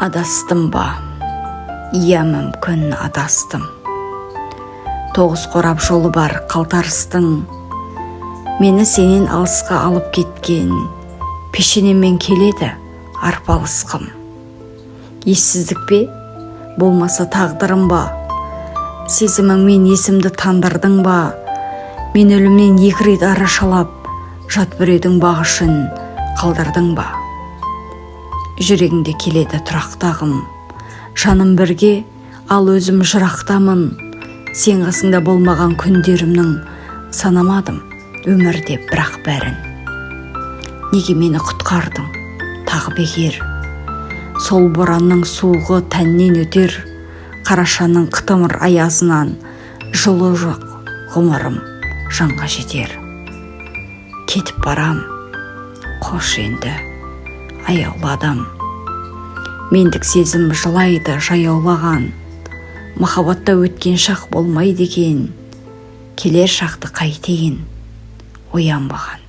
Адастым ба? Иә, мүмкін адастым. Тоғыз қорап жолы бар қалтарыстың, мені сенен алысқа алып кеткен пешенемен келеді арпалысқым. Ессіздік пе? Болмаса тағдырым ба? Сезіміңмен есімді тандырдың ба? Мен өлімнен екі рет арашалап, жат біреудің бағышын қалдырдың ба? Жүрегіңде келеді тұрақтағым, жаным бірге, ал өзім жырақтамын. Сен қасыңда болмаған күндерімнің санамадым өмірде бірақ бәрін. Неге мені құтқардың тағы бекер? Сол боранның суығы тәннен өтер, қарашаның қытымыр аязынан жылы жоқ ғұмырым жанға жетер. Кетіп барам, қош енді, аяуладым. Мендік сезім жылайды жаяулаған, махаббатта өткен шақ болмайды екен, келер шақты қайтейін оянбаған.